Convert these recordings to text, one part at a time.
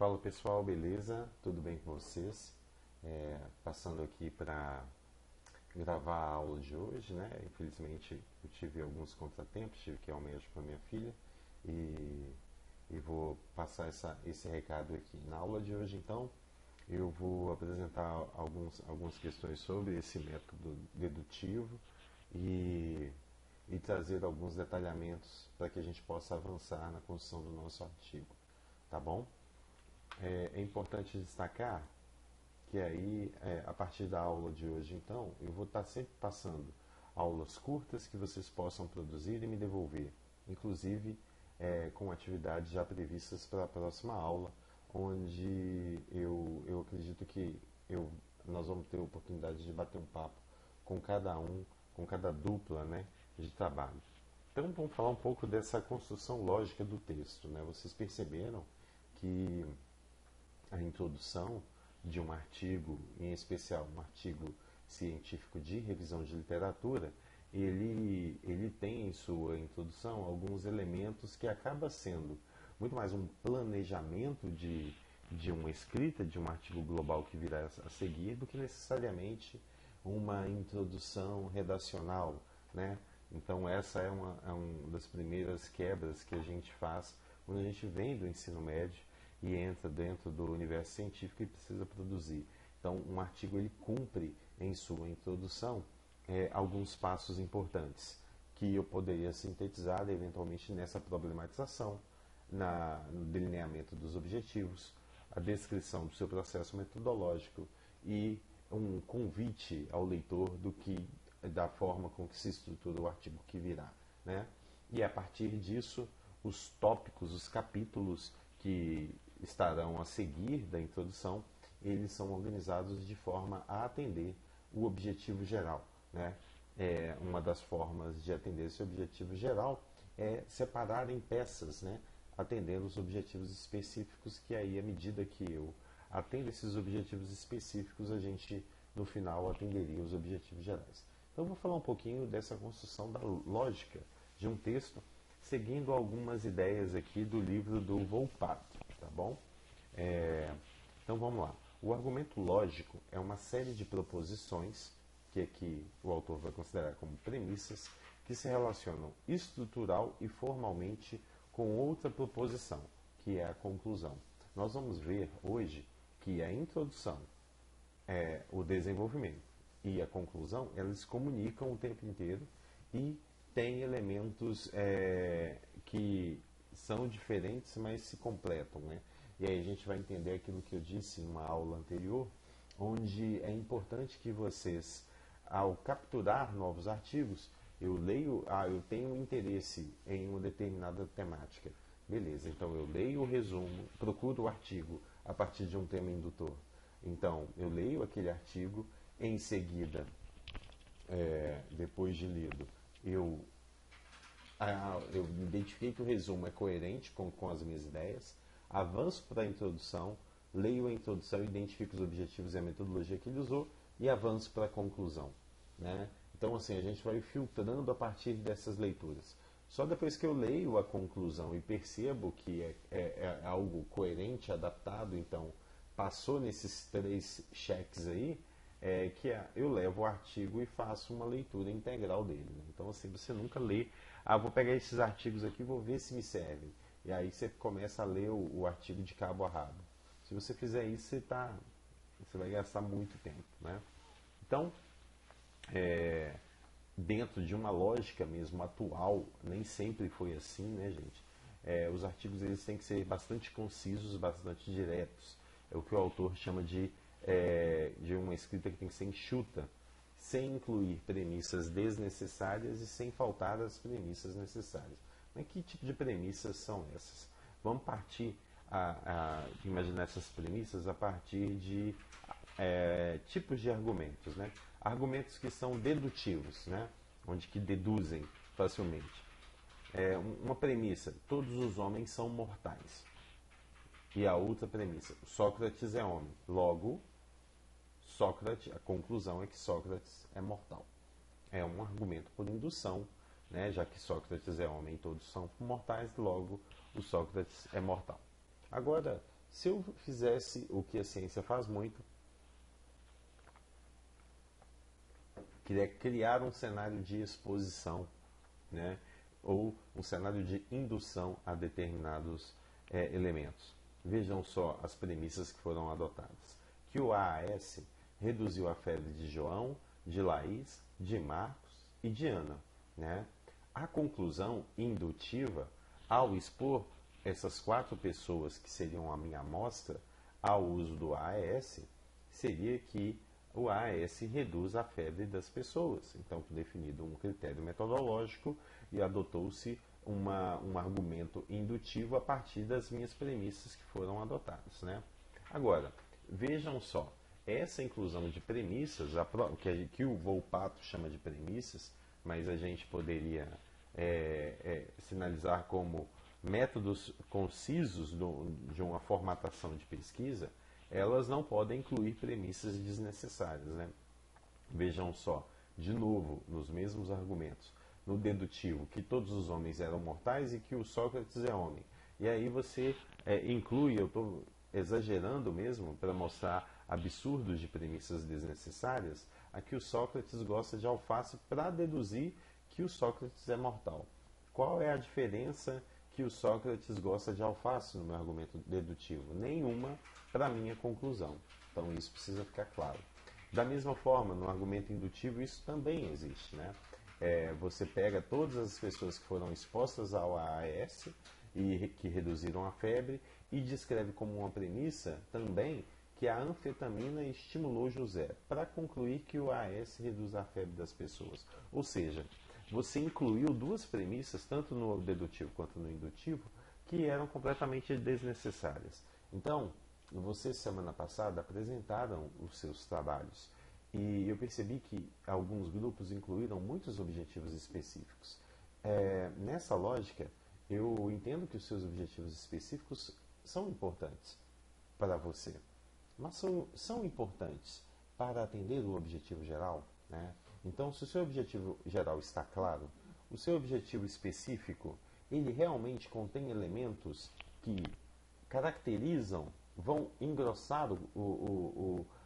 Fala pessoal, beleza? Tudo bem com vocês? Passando aqui para gravar a aula de hoje, né? Infelizmente eu tive alguns contratempos, tive que ir ao médico com a minha filha e, e vou passar esse recado aqui. Na aula de hoje, então, eu vou apresentar algumas questões sobre esse método dedutivo e, e trazer alguns detalhamentos para que a gente possa avançar na construção do nosso artigo, tá bom? É importante destacar que aí, a partir da aula de hoje, então, eu vou estar sempre passando aulas curtas que vocês possam produzir e me devolver, inclusive com atividades já previstas para a próxima aula, onde eu acredito que nós vamos ter a oportunidade de bater um papo com cada um, com cada dupla, né, de trabalho. Então, vamos falar um pouco dessa construção lógica do texto, né? Vocês perceberam que a introdução de um artigo, em especial um artigo científico de revisão de literatura, ele tem em sua introdução alguns elementos que acaba sendo muito mais um planejamento de uma escrita, de um artigo global que virá a seguir, do que necessariamente uma introdução redacional, né? Então essa uma das primeiras quebras que a gente faz quando a gente vem do ensino médio e entra dentro do universo científico e precisa produzir. Então, um artigo ele cumpre em sua introdução alguns passos importantes que eu poderia sintetizar eventualmente nessa problematização, no delineamento dos objetivos, a descrição do seu processo metodológico e um convite ao leitor da forma com que se estrutura o artigo que virá, né? E a partir disso, os tópicos, os capítulos que estarão a seguir da introdução, eles são organizados de forma a atender o objetivo geral, né? Uma das formas de atender esse objetivo geral é separar em peças, né? Atendendo os objetivos específicos, que aí, à medida que eu atendo esses objetivos específicos, a gente, no final, atenderia os objetivos gerais. Então, eu vou falar um pouquinho dessa construção da lógica de um texto, seguindo algumas ideias aqui do livro do Volpato, tá bom? Então vamos lá. O argumento lógico é uma série de proposições, que aqui o autor vai considerar como premissas, que se relacionam estrutural e formalmente com outra proposição, que é a conclusão. Nós vamos ver hoje que a introdução, o desenvolvimento e a conclusão, elas se comunicam o tempo inteiro e têm elementos que são diferentes, mas se completam, né? E aí a gente vai entender aquilo que eu disse em uma aula anterior, onde é importante que vocês, ao capturar novos artigos, eu tenho um interesse em uma determinada temática. Beleza, então eu leio o resumo, procuro o artigo a partir de um tema indutor. Então, eu leio aquele artigo, em seguida, depois de lido, eu identifiquei que o resumo é coerente com as minhas ideias, avanço para a introdução, leio a introdução, identifico os objetivos e a metodologia que ele usou e avanço para a conclusão, né? Então, assim, a gente vai filtrando a partir dessas leituras. Só depois que eu leio a conclusão e percebo que é algo coerente, adaptado, então passou nesses 3 cheques aí, eu levo o artigo e faço uma leitura integral dele, né? Então, assim, você nunca lê, vou pegar esses artigos aqui e vou ver se me servem. E aí você começa a ler o artigo de cabo a rabo. Se você fizer isso, você vai gastar muito tempo, né? Então, dentro de uma lógica mesmo atual, nem sempre foi assim, né, gente? Os artigos eles têm que ser bastante concisos, bastante diretos. É o que o autor chama de uma escrita que tem que ser enxuta, sem incluir premissas desnecessárias e sem faltar as premissas necessárias. Mas que tipo de premissas são essas? Vamos partir de imaginar essas premissas a partir de tipos de argumentos, né? Argumentos que são dedutivos, né? Onde que deduzem facilmente. Uma premissa: todos os homens são mortais. E a outra premissa: Sócrates é homem. Logo, a conclusão é que Sócrates é mortal. É um argumento por indução, né? Já que Sócrates é homem e todos são mortais, logo o Sócrates é mortal. Agora, se eu fizesse o que a ciência faz muito, que é criar um cenário de exposição, né? Ou um cenário de indução a determinados elementos. Vejam só as premissas que foram adotadas. Que o AAS reduziu a febre de João, de Laís, de Marcos e de Ana. Né? A conclusão indutiva, ao expor essas 4 pessoas que seriam a minha amostra ao uso do AAS, seria que o AAS reduz a febre das pessoas. Então, foi definido um critério metodológico e adotou-se um argumento indutivo a partir das minhas premissas que foram adotadas. Né? Agora, vejam só, essa inclusão de premissas, que o Volpato chama de premissas, mas a gente poderia sinalizar como métodos concisos de uma formatação de pesquisa, elas não podem incluir premissas desnecessárias. Né? Vejam só, de novo, nos mesmos argumentos, no dedutivo, que todos os homens eram mortais e que o Sócrates é homem. E aí você inclui, eu estou exagerando mesmo, para mostrar absurdos de premissas desnecessárias, a que o Sócrates gosta de alface para deduzir que o Sócrates é mortal. Qual é a diferença que o Sócrates gosta de alface no meu argumento dedutivo? Nenhuma para a minha conclusão. Então isso precisa ficar claro. Da mesma forma, no argumento indutivo, isso também existe. Né? Você pega todas as pessoas que foram expostas ao AAS e que reduziram a febre e descreve como uma premissa também que a anfetamina estimulou José, para concluir que o AAS reduz a febre das pessoas. Ou seja, você incluiu 2 premissas, tanto no dedutivo quanto no indutivo, que eram completamente desnecessárias. Então, vocês, semana passada, apresentaram os seus trabalhos e eu percebi que alguns grupos incluíram muitos objetivos específicos. Nessa lógica, eu entendo que os seus objetivos específicos são importantes para você, mas são importantes para atender o objetivo geral. Né? Então, se o seu objetivo geral está claro, o seu objetivo específico, ele realmente contém elementos que caracterizam, vão engrossar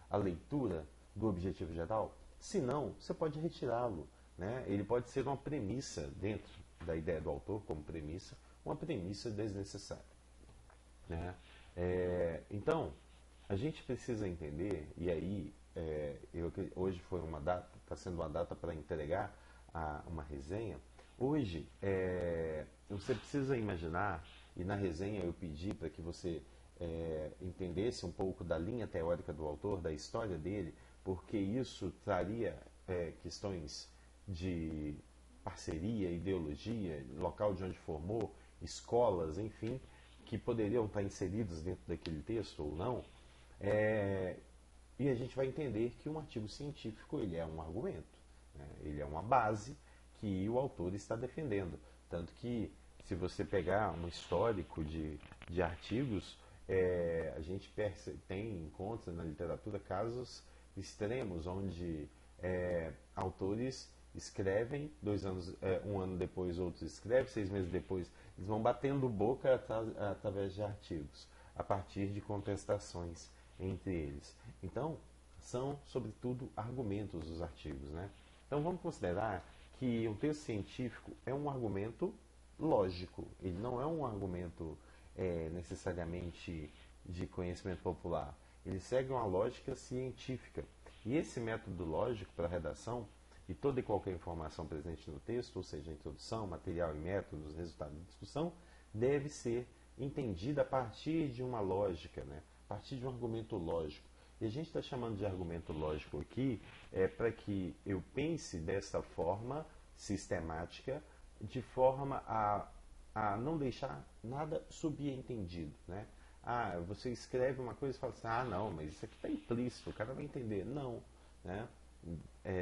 a leitura do objetivo geral? Se não, você pode retirá-lo. Né? Ele pode ser uma premissa, dentro da ideia do autor, como premissa, uma premissa desnecessária. Né? Então, a gente precisa entender, e aí hoje foi uma data, está sendo uma data para entregar uma resenha. Hoje, você precisa imaginar, e na resenha eu pedi para que você entendesse um pouco da linha teórica do autor, da história dele, porque isso traria questões de parceria, ideologia, local de onde formou, escolas, enfim, que poderiam estar inseridos dentro daquele texto ou não. E a gente vai entender que um artigo científico ele é um argumento, né? Ele é uma base que o autor está defendendo. Tanto que, se você pegar um histórico de artigos, a gente encontra na literatura casos extremos onde autores escrevem, 2 anos, 1 ano depois outros escrevem, 6 meses depois eles vão batendo boca através de artigos, a partir de contestações entre eles. Então, são, sobretudo, argumentos os artigos. Né? Então, vamos considerar que um texto científico é um argumento lógico, ele não é um argumento necessariamente de conhecimento popular. Ele segue uma lógica científica. E esse método lógico para a redação, e toda e qualquer informação presente no texto, ou seja, introdução, material e métodos, resultado da discussão, deve ser entendida a partir de uma lógica, né? A partir de um argumento lógico. E a gente está chamando de argumento lógico aqui para que eu pense dessa forma sistemática, de forma a não deixar nada subentendido. Né? Você escreve uma coisa e fala assim, não, mas isso aqui está implícito, o cara vai entender. Não. Né?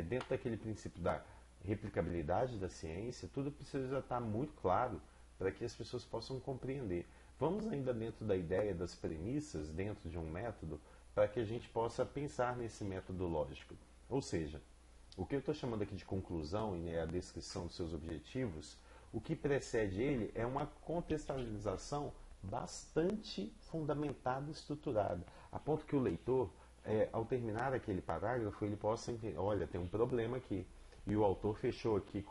Dentro daquele princípio da replicabilidade da ciência, tudo precisa estar muito claro para que as pessoas possam compreender. Vamos ainda dentro da ideia das premissas, dentro de um método, para que a gente possa pensar nesse método lógico. Ou seja, o que eu estou chamando aqui de conclusão e a descrição dos seus objetivos, o que precede ele é uma contextualização bastante fundamentada e estruturada, a ponto que o leitor, ao terminar aquele parágrafo, ele possa entender, olha, tem um problema aqui. E o autor fechou aqui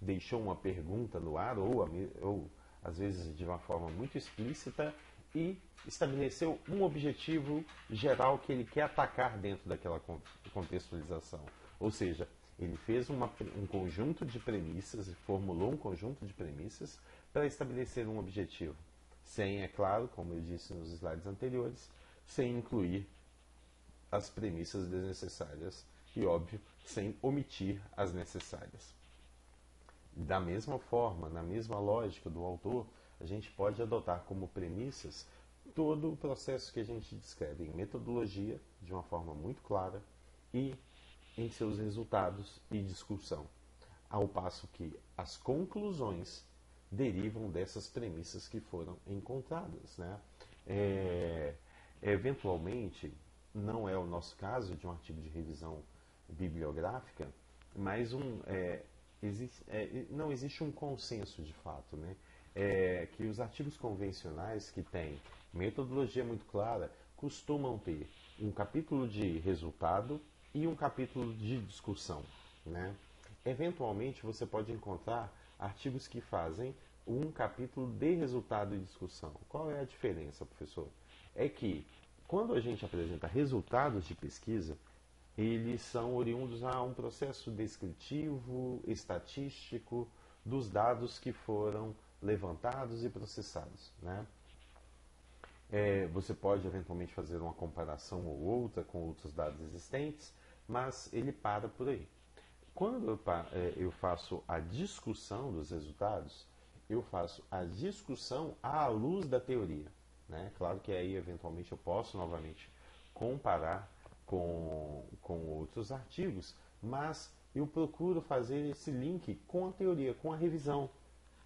deixou uma pergunta no ar, ou às vezes de uma forma muito explícita, e estabeleceu um objetivo geral que ele quer atacar dentro daquela contextualização. Ou seja, ele fez um conjunto de premissas, formulou um conjunto de premissas para estabelecer um objetivo. Sem, é claro, como eu disse nos slides anteriores, sem incluir as premissas desnecessárias e, óbvio, sem omitir as necessárias. Da mesma forma, na mesma lógica do autor, a gente pode adotar como premissas todo o processo que a gente descreve em metodologia, de uma forma muito clara, e em seus resultados e discussão, ao passo que as conclusões derivam dessas premissas que foram encontradas, né? Eventualmente, não é o nosso caso de um artigo de revisão bibliográfica, mas não existe um consenso de fato, né? Que os artigos convencionais que têm metodologia muito clara costumam ter um capítulo de resultado e um capítulo de discussão, né? Eventualmente você pode encontrar artigos que fazem um capítulo de resultado e discussão. Qual é a diferença, professor? É que quando a gente apresenta resultados de pesquisa, eles são oriundos a um processo descritivo, estatístico, dos dados que foram levantados e processados, né? Você pode eventualmente fazer uma comparação ou outra com outros dados existentes, mas ele para por aí. Quando eu faço a discussão dos resultados, eu faço a discussão à luz da teoria, né? Claro que aí, eventualmente, eu posso novamente comparar com outros artigos, mas eu procuro fazer esse link com a teoria, com a revisão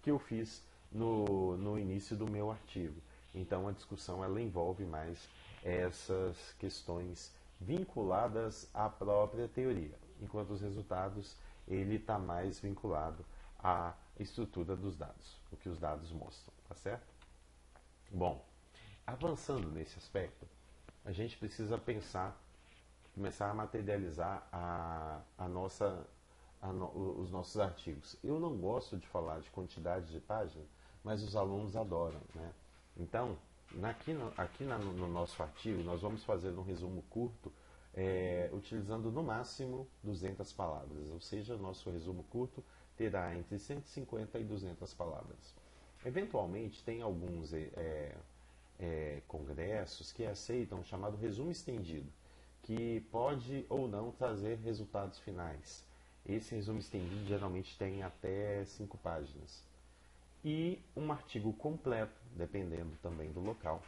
que eu fiz no início do meu artigo. Então, a discussão ela envolve mais essas questões vinculadas à própria teoria, enquanto os resultados ele está mais vinculado à estrutura dos dados, o que os dados mostram, tá certo? Bom, avançando nesse aspecto, a gente precisa começar a materializar os nossos artigos. Eu não gosto de falar de quantidade de páginas, mas os alunos adoram, né? Então, aqui no nosso artigo, nós vamos fazer um resumo curto, utilizando no máximo 200 palavras, ou seja, o nosso resumo curto terá entre 150 e 200 palavras. Eventualmente, tem alguns congressos que aceitam o chamado resumo estendido, que pode ou não trazer resultados finais. Esse resumo estendido geralmente tem até 5 páginas. E um artigo completo, dependendo também do local,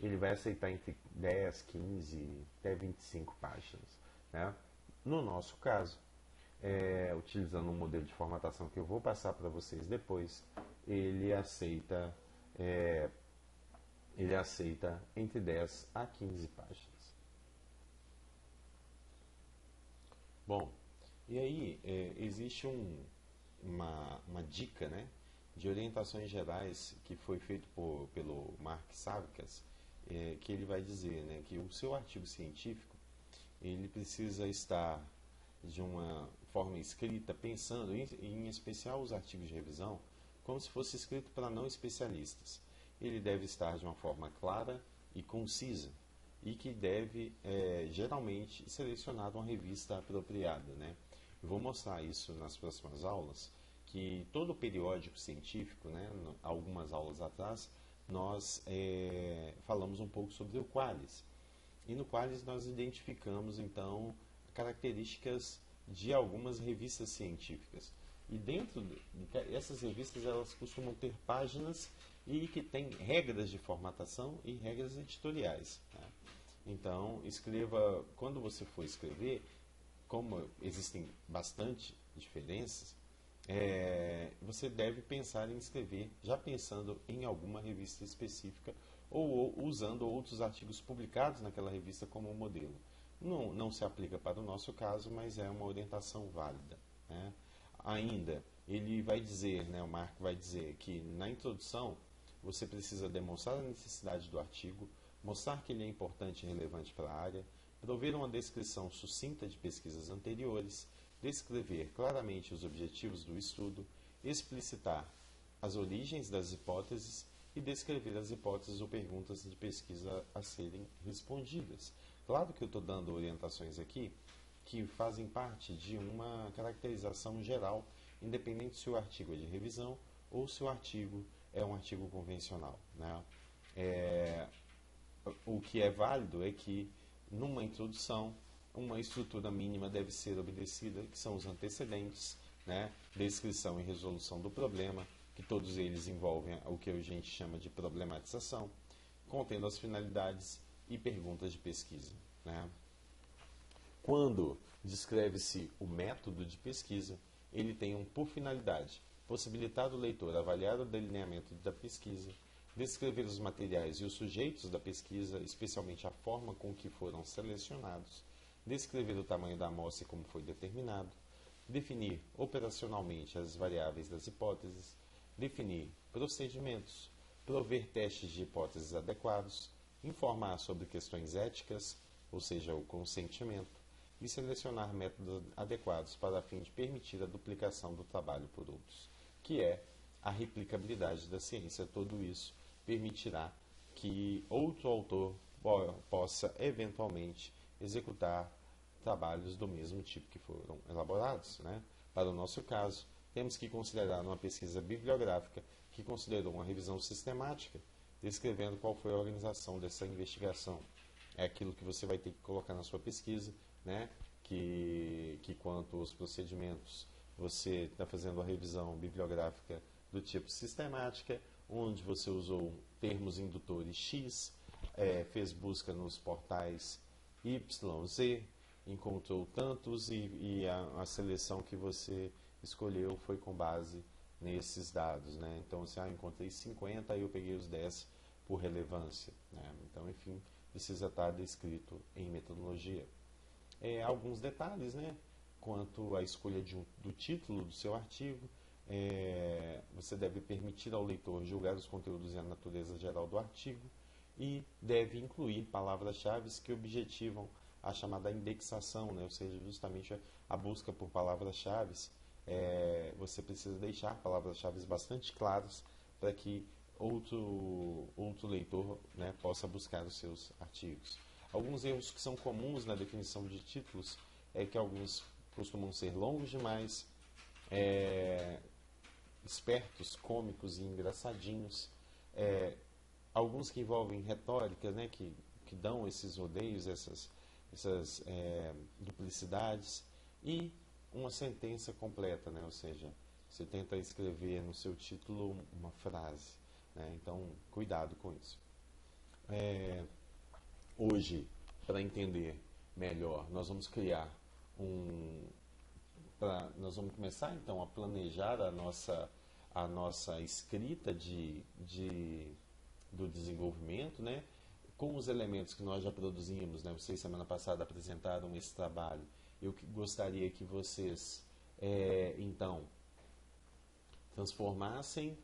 ele vai aceitar entre 10, 15 até 25 páginas, né? No nosso caso, utilizando um modelo de formatação que eu vou passar para vocês depois, ele aceita entre 10 a 15 páginas. Bom, e aí existe uma dica, né, de orientações gerais que foi feito pelo Mark Savickas, que ele vai dizer, né, que o seu artigo científico ele precisa estar de uma forma escrita, pensando em especial os artigos de revisão, como se fosse escrito para não especialistas. Ele deve estar de uma forma clara e concisa e que deve, geralmente, selecionar uma revista apropriada, né? Eu vou mostrar isso nas próximas aulas, que todo periódico científico, né, algumas aulas atrás, nós falamos um pouco sobre o Qualis. E no Qualis nós identificamos, então, características de algumas revistas científicas. E dentro essas revistas, elas costumam ter páginas e que tem regras de formatação e regras editoriais, né? Então, escreva, quando você for escrever, como existem bastante diferenças, você deve pensar em escrever já pensando em alguma revista específica ou usando outros artigos publicados naquela revista como modelo. Não se aplica para o nosso caso, mas é uma orientação válida, né? Ainda, ele vai dizer, né, o Mark vai dizer que na introdução você precisa demonstrar a necessidade do artigo, mostrar que ele é importante e relevante para a área, prover uma descrição sucinta de pesquisas anteriores, descrever claramente os objetivos do estudo, explicitar as origens das hipóteses e descrever as hipóteses ou perguntas de pesquisa a serem respondidas. Claro que eu estou dando orientações aqui que fazem parte de uma caracterização geral, independente se o artigo é de revisão ou se o artigo é um artigo convencional, né? O que é válido é que, numa introdução, uma estrutura mínima deve ser obedecida, que são os antecedentes, né? Descrição e resolução do problema, que todos eles envolvem o que a gente chama de problematização, contendo as finalidades e perguntas de pesquisa, né? Quando descreve-se o método de pesquisa, ele tem por finalidade possibilitar o leitor avaliar o delineamento da pesquisa, descrever os materiais e os sujeitos da pesquisa, especialmente a forma com que foram selecionados, descrever o tamanho da amostra e como foi determinado, definir operacionalmente as variáveis das hipóteses, definir procedimentos, prover testes de hipóteses adequados, informar sobre questões éticas, ou seja, o consentimento, e selecionar métodos adequados para a fim de permitir a duplicação do trabalho por outros, que é a replicabilidade da ciência. Tudo isso permitirá que outro autor possa eventualmente executar trabalhos do mesmo tipo que foram elaborados, né? Para o nosso caso, temos que considerar uma pesquisa bibliográfica que considerou uma revisão sistemática, descrevendo qual foi a organização dessa investigação. É aquilo que você vai ter que colocar na sua pesquisa, né? Que quanto aos procedimentos, você está fazendo a revisão bibliográfica do tipo sistemática, onde você usou termos indutores X, fez busca nos portais Y, Z, encontrou tantos e a seleção que você escolheu foi com base nesses dados, né? Então, você encontrei 50, aí eu peguei os 10 por relevância, né? Então, enfim, precisa estar descrito em metodologia. Alguns detalhes, né? Quanto à escolha do título do seu artigo, você deve permitir ao leitor julgar os conteúdos e a natureza geral do artigo e deve incluir palavras-chave que objetivam a chamada indexação, né? Ou seja, justamente a busca por palavras-chave. Você precisa deixar palavras-chave bastante claras para que outro leitor, né, possa buscar os seus artigos. Alguns erros que são comuns na definição de títulos é que alguns costumam ser longos demais, espertos, cômicos e engraçadinhos, alguns que envolvem retórica, né, que dão esses rodeios, essas duplicidades, e uma sentença completa, né, ou seja, você tenta escrever no seu título uma frase, né, então cuidado com isso. Hoje, para entender melhor, nós vamos criar nós vamos começar então a planejar a nossa escrita do desenvolvimento, né, com os elementos que nós já produzimos, né? Vocês semana passada apresentaram esse trabalho. Eu gostaria que vocês então transformassem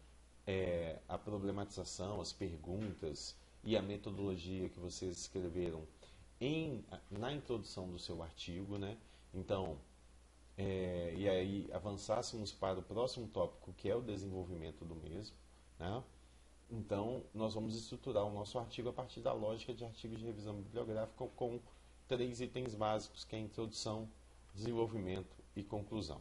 a problematização, as perguntas e a metodologia que vocês escreveram na introdução do seu artigo, né? Então, e aí avançássemos para o próximo tópico, que é o desenvolvimento do mesmo, né? Então, nós vamos estruturar o nosso artigo a partir da lógica de artigos de revisão bibliográfica com 3 itens básicos, que é a introdução, desenvolvimento e conclusão.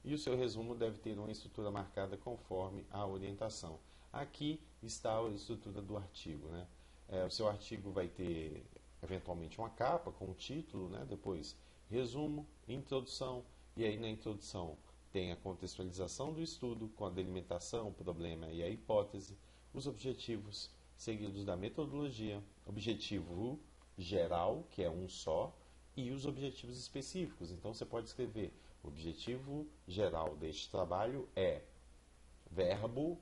E o seu resumo deve ter uma estrutura marcada conforme a orientação. Aqui está a estrutura do artigo, né? O seu artigo vai ter, eventualmente, uma capa com o título, né? Depois, resumo, introdução, e aí na introdução tem a contextualização do estudo com a delimitação, o problema e a hipótese, os objetivos seguidos da metodologia, objetivo geral, que é um só, e os objetivos específicos. Então, você pode escrever: o objetivo geral deste trabalho é verbo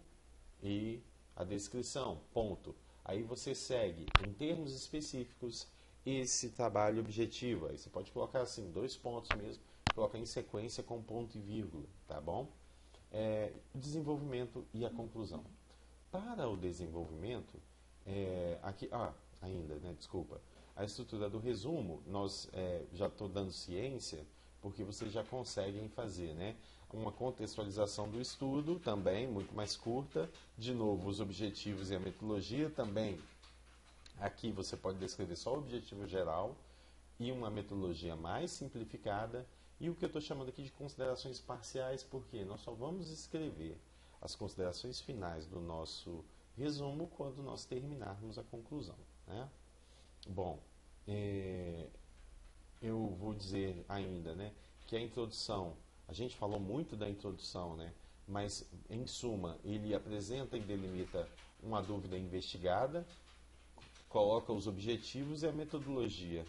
e a descrição, ponto. Aí você segue, em termos específicos, esse trabalho objetivo. Aí você pode colocar assim, 2 pontos mesmo, coloca em sequência com ponto e vírgula, tá bom? O desenvolvimento e a conclusão. Para o desenvolvimento, aqui, ainda, né, desculpa, a estrutura do resumo, nós já estou dando ciência, porque vocês já conseguem fazer, né? Uma contextualização do estudo, também muito mais curta, de novo, os objetivos e a metodologia, também aqui você pode descrever só o objetivo geral e uma metodologia mais simplificada, e o que eu estou chamando aqui de considerações parciais, porque nós só vamos escrever as considerações finais do nosso resumo quando nós terminarmos a conclusão, né? Bom, eu vou dizer ainda, né, que a introdução, a gente falou muito da introdução, né, mas em suma, ele apresenta e delimita uma dúvida investigada, coloca os objetivos e a metodologia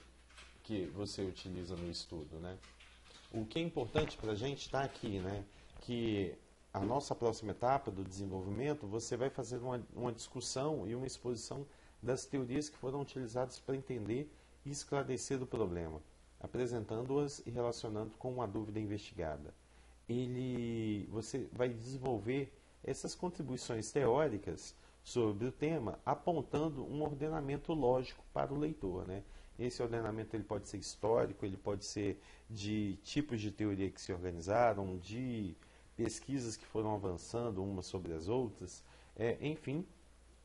que você utiliza no estudo, né? O que é importante para a gente está aqui, né, que a nossa próxima etapa do desenvolvimento, você vai fazer uma discussão e uma exposição das teorias que foram utilizadas para entender e esclarecer o problema, apresentando-as e relacionando com uma dúvida investigada. Você vai desenvolver essas contribuições teóricas sobre o tema, apontando um ordenamento lógico para o leitor, né? Esse ordenamento ele pode ser histórico, ele pode ser de tipos de teoria que se organizaram, de pesquisas que foram avançando umas sobre as outras, enfim,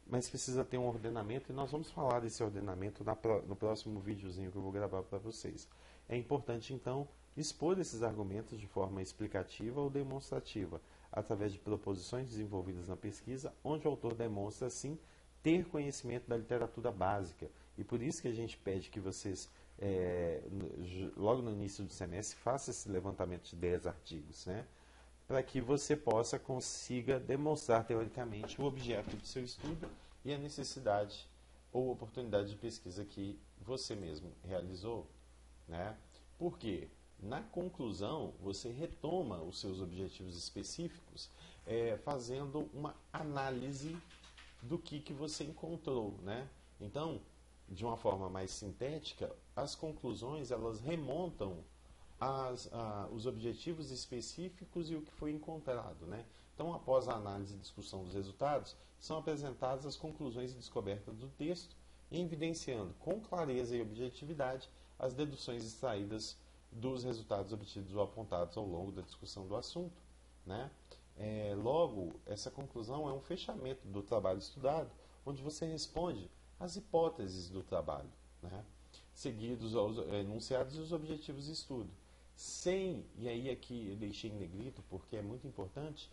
mas precisa ter um ordenamento e nós vamos falar desse ordenamento no próximo videozinho que eu vou gravar para vocês. É importante, então, expor esses argumentos de forma explicativa ou demonstrativa, através de proposições desenvolvidas na pesquisa, onde o autor demonstra, assim, ter conhecimento da literatura básica. E por isso que a gente pede que vocês, logo no início do semestre, façam esse levantamento de 10 artigos, né? Para que você consiga demonstrar teoricamente o objeto do seu estudo e a necessidade ou oportunidade de pesquisa que você mesmo realizou, né? Porque na conclusão você retoma os seus objetivos específicos, fazendo uma análise do que você encontrou, né? Então, de uma forma mais sintética, as conclusões elas remontam os objetivos específicos e o que foi encontrado, né? Então, após a análise e discussão dos resultados, são apresentadas as conclusões e descobertas do texto, evidenciando com clareza e objetividade as deduções extraídas dos resultados obtidos ou apontados ao longo da discussão do assunto, né? Logo, essa conclusão é um fechamento do trabalho estudado, onde você responde às hipóteses do trabalho, né? Seguidos aos enunciados e os objetivos de estudo. E aí aqui eu deixei em negrito porque é muito importante,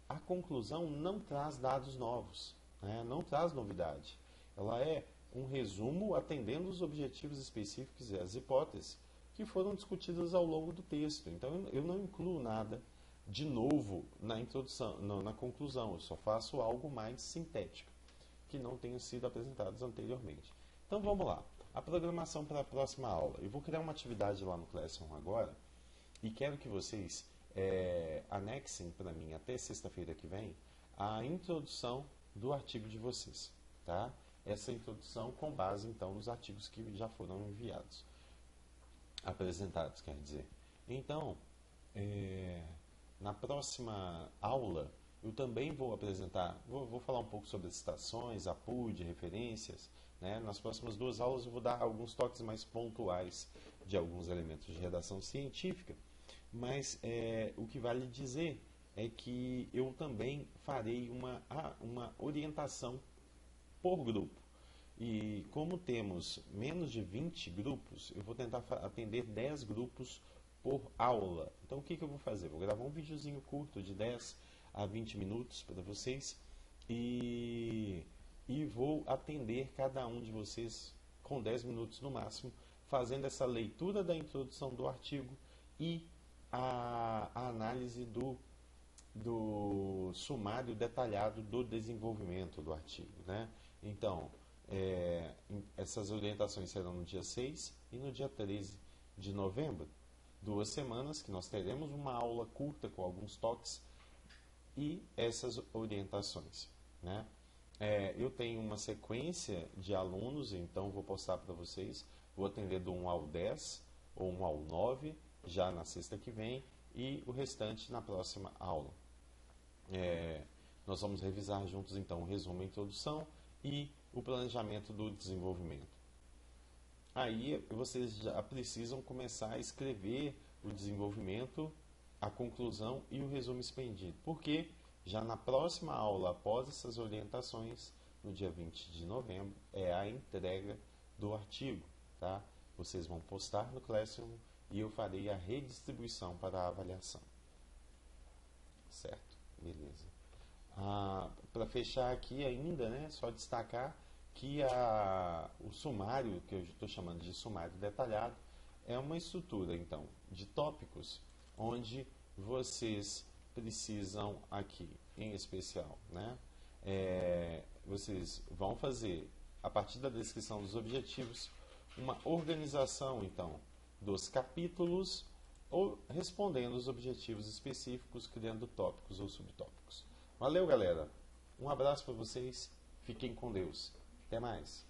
a conclusão não traz dados novos, né? Não traz novidade. Ela é um resumo atendendo os objetivos específicos e as hipóteses que foram discutidas ao longo do texto. Então eu não incluo nada de novo na introdução, na conclusão, eu só faço algo mais sintético, que não tenha sido apresentados anteriormente. Então vamos lá. A programação para a próxima aula. Eu vou criar uma atividade lá no Classroom agora e quero que vocês anexem para mim até sexta-feira que vem a introdução do artigo de vocês, tá? Essa introdução com base então nos artigos que já foram enviados, apresentados, quer dizer. Então, na próxima aula eu também vou apresentar, vou falar um pouco sobre as citações, apoio de referências, né? Nas próximas 2 aulas eu vou dar alguns toques mais pontuais de alguns elementos de redação científica, mas o que vale dizer é que eu também farei uma orientação por grupo. E como temos menos de 20 grupos, eu vou tentar atender 10 grupos por aula. Então o que eu vou fazer? Vou gravar um videozinho curto de 10 a 20 minutos para vocês e vou atender cada um de vocês com 10 minutos no máximo, fazendo essa leitura da introdução do artigo e a análise do sumário detalhado do desenvolvimento do artigo, né? Então, essas orientações serão no dia 6 e no dia 13 de novembro. 2 semanas que nós teremos uma aula curta com alguns toques e essas orientações, né? Eu tenho uma sequência de alunos, então vou postar para vocês. Vou atender do 1 ao 10 ou 1 ao 9 já na sexta que vem e o restante na próxima aula. Nós vamos revisar juntos então o resumo, a introdução e o planejamento do desenvolvimento. Aí vocês já precisam começar a escrever o desenvolvimento, a conclusão e o resumo expendido. Porque já na próxima aula, após essas orientações, no dia 20 de novembro, é a entrega do artigo. Tá? Vocês vão postar no Classroom e eu farei a redistribuição para a avaliação. Certo? Beleza. Para fechar aqui ainda, né, só destacar que o sumário, que eu estou chamando de sumário detalhado, é uma estrutura, então, de tópicos, onde vocês precisam aqui, em especial, né, vocês vão fazer, a partir da descrição dos objetivos, uma organização, então, dos capítulos, ou respondendo os objetivos específicos, criando tópicos ou subtópicos. Valeu, galera! Um abraço para vocês, fiquem com Deus. Até mais!